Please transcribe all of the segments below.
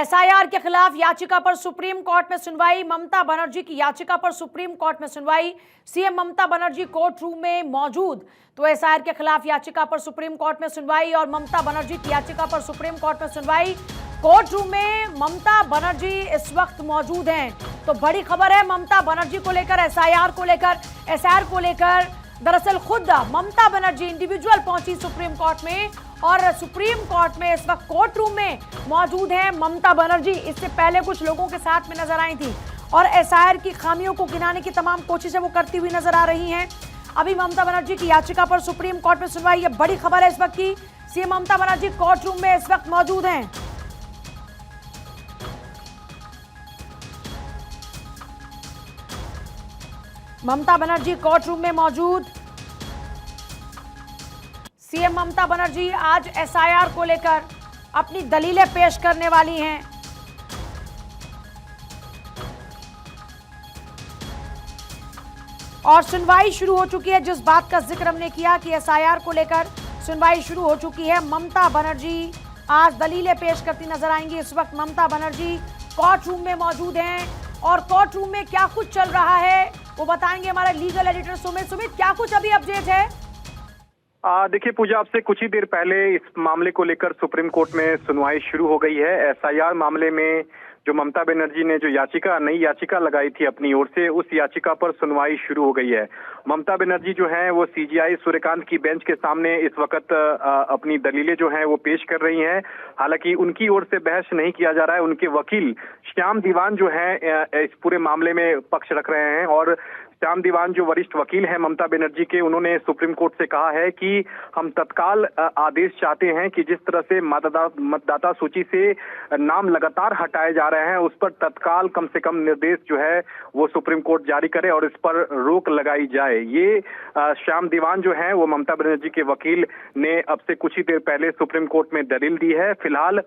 SIR के खिलाफ याचिका पर सुप्रीम कोर्ट में सुनवाई। ममता बनर्जी की याचिका पर सुप्रीम कोर्ट में सुनवाई। CM Mamata Banerjee court room में मौजूद। तो एसआईआर के खिलाफ याचिका पर सुप्रीम कोर्ट में सुनवाई और ममता बनर्जी की याचिका पर सुप्रीम कोर्ट में सुनवाई। कोर्ट रूम में ममता बनर्जी इस वक्त मौजूद हैं। तो बड़ी खबर है ममता बनर्जी को लेकर, एसआईआर को लेकर दरअसल खुद ममता बनर्जी इंडिविजुअल पहुंची सुप्रीम कोर्ट में और सुप्रीम कोर्ट में इस वक्त कोर्ट रूम में मौजूद हैं ममता बनर्जी। इससे पहले कुछ लोगों के साथ में नजर आई थी और एसआईआर की खामियों को गिनाने की तमाम कोशिशें वो करती हुई नजर आ रही हैं। अभी ममता बनर्जी की याचिका पर सुप्रीम कोर्ट में सुनवाई। ये बड़ी खबर है इस वक्त की। CM Mamata Banerjee court room में इस वक्त मौजूद हैं। ममता बनर्जी कोर्ट रूम में मौजूद। सीएम ममता बनर्जी आज एसआईआर को लेकर अपनी दलीलें पेश करने वाली हैं। और सुनवाई शुरू हो चुकी है। जिस बात का जिक्र हमने किया कि एसआईआर को लेकर सुनवाई शुरू हो चुकी है, ममता बनर्जी आज दलीलें पेश करती नजर आएंगी। इस वक्त ममता बनर्जी कोर्ट रूम में मौजूद हैं और कोर्ट रूम में क्या कुछ चल रहा है वो बताएंगे हमारे लीगल एडिटर सुमित। क्या कुछ अभी अपडेट है? देखिए पूजा, आपसे कुछ ही देर पहले इस मामले को लेकर सुप्रीम कोर्ट में सुनवाई शुरू हो गई है। एसआईआर मामले में जो ममता बनर्जी ने जो नई याचिका लगाई थी अपनी ओर से, उस याचिका पर सुनवाई शुरू हो गई है। ममता बनर्जी जो है वो सीजेआई सूर्यकांत की बेंच के सामने इस वक्त अपनी दलीलें जो हैं वो पेश कर रही हैं। हालांकि उनकी ओर से बहस नहीं किया जा रहा है। उनके वकील श्याम दीवान जो है इस पूरे मामले में पक्ष रख रहे हैं और श्याम दीवान जो वरिष्ठ वकील हैं ममता बनर्जी के, उन्होंने सुप्रीम कोर्ट से कहा है कि हम तत्काल आदेश चाहते हैं कि जिस तरह से मतदाता सूची से नाम लगातार हटाए जा रहे हैं उस पर तत्काल कम से कम निर्देश जो है वो सुप्रीम कोर्ट जारी करे और इस पर रोक लगाई जाए। ये श्याम दीवान जो है वो ममता बनर्जी के वकील ने अब से कुछ ही देर पहले सुप्रीम कोर्ट में दलील दी है। फिलहाल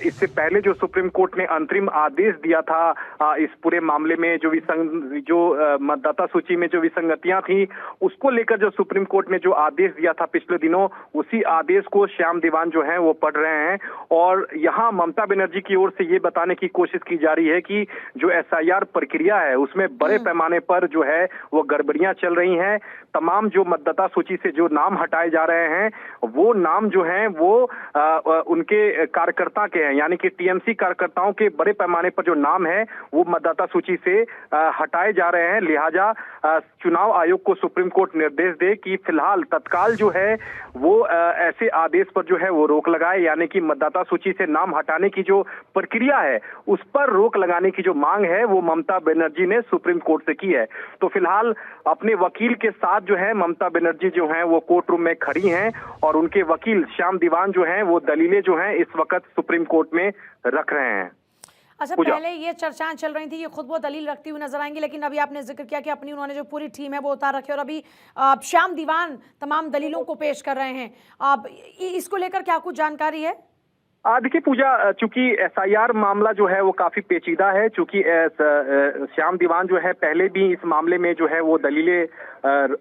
इससे पहले जो सुप्रीम कोर्ट ने अंतरिम आदेश दिया था इस पूरे मामले में जो मतदाता सूची में जो विसंगतियां थी उसको लेकर जो सुप्रीम कोर्ट ने जो आदेश दिया था पिछले दिनों, उसी आदेश को श्याम दीवान जो है वो पढ़ रहे हैं। और यहाँ ममता बनर्जी की ओर से ये बताने की कोशिश की जा रही है कि जो एसआईआर प्रक्रिया है उसमें बड़े पैमाने पर जो है वो गड़बड़ियां चल रही हैं। तमाम जो मतदाता सूची से जो नाम हटाए जा रहे हैं वो नाम जो हैं वो उनके कार्यकर्ता के हैं, यानी कि टीएमसी कार्यकर्ताओं के बड़े पैमाने पर जो नाम है वो मतदाता सूची से हटाए जा रहे हैं। लिहाजा चुनाव आयोग को सुप्रीम कोर्ट निर्देश दे कि फिलहाल तत्काल जो है वो ऐसे आदेश पर जो है वो रोक लगाए, यानी कि मतदाता सूची से नाम हटाने की जो प्रक्रिया है उस पर रोक लगाने की जो मांग है वो ममता बनर्जी ने सुप्रीम कोर्ट से की है। तो फिलहाल अपने वकील के साथ जो है ममता बनर्जी जो है वो कोर्ट रूम में खड़ी हैं और उनके वकील श्याम दीवान जो है वो दलीलें जो है इस वक्त सुप्रीम कोर्ट में रख रहे हैं। अच्छा, पहले ये चर्चाएं चल रही थी, ये खुद वो दलील रखती हुई नजर आएंगी, लेकिन अभी आपने जिक्र किया कि अपनी उन्होंने जो पूरी टीम है वो उतार रखी है और अभी श्याम दीवान तमाम दलीलों को पेश कर रहे हैं। अब इसको लेकर क्या कुछ जानकारी है? देखिए पूजा, चूंकि एसआईआर मामला जो है वो काफी पेचीदा है, चूंकि श्याम दीवान जो है पहले भी इस मामले में जो है वो दलीलें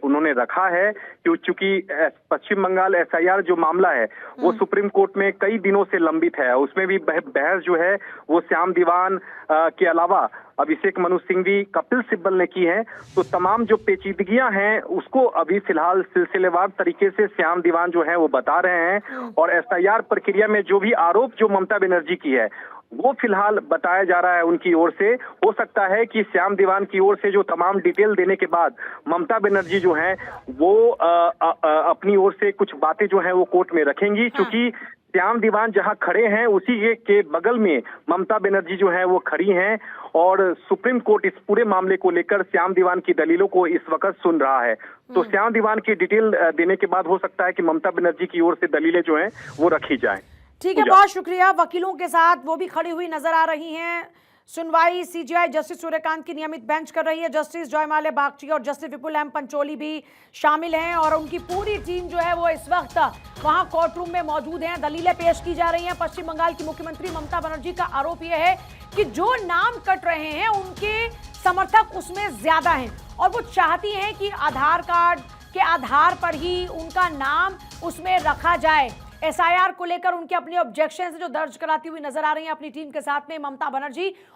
उन्होंने रखा है। चूंकि पश्चिम बंगाल एसआईआर जो मामला है वो सुप्रीम कोर्ट में कई दिनों से लंबित है, उसमें भी बहस जो है वो श्याम दीवान के अलावा अभिषेक मनु सिंघवी, कपिल सिब्बल ने की है। तो तमाम जो पेचीदगियां हैं उसको अभी फिलहाल सिलसिलेवार तरीके से श्याम दीवान जो है वो बता रहे हैं और एसआईआर प्रक्रिया में जो भी आरोप जो ममता बनर्जी की है वो फिलहाल बताया जा रहा है उनकी ओर से। हो सकता है कि श्याम दीवान की ओर से जो तमाम डिटेल देने के बाद ममता बनर्जी जो है वो अपनी ओर से कुछ बातें जो है वो कोर्ट में रखेंगी। क्योंकि श्याम दीवान जहां खड़े हैं उसी के बगल में ममता बनर्जी जो है वो खड़ी हैं और सुप्रीम कोर्ट इस पूरे मामले को लेकर श्याम दीवान की दलीलों को इस वक्त सुन रहा है। तो श्याम दीवान की डिटेल देने के बाद हो सकता है कि ममता बनर्जी की ओर से दलीलें जो हैं वो रखी जाएं। ठीक है, बहुत शुक्रिया। वकीलों के साथ वो भी खड़ी हुई नजर आ रही हैं। सुनवाई सीजेआई जस्टिस सूर्यकांत की नियमित बेंच कर रही है। जस्टिस जयमाल्या बागची और जस्टिस विपुल एम पंचोली भी शामिल हैं और उनकी पूरी टीम जो है वो इस वक्त वहां कोर्ट रूम में मौजूद हैं। दलीलें पेश की जा रही हैं। पश्चिम बंगाल की मुख्यमंत्री ममता बनर्जी का आरोप यह है कि जो नाम कट रहे हैं उनके समर्थक उसमें ज्यादा हैं और वो चाहती हैं कि आधार कार्ड के आधार पर ही उनका नाम उसमें रखा जाए। एसआईआर को लेकर उनके अपने ऑब्जेक्शन जो दर्ज कराती हुई नजर आ रही हैं अपनी टीम के साथ में ममता बनर्जी।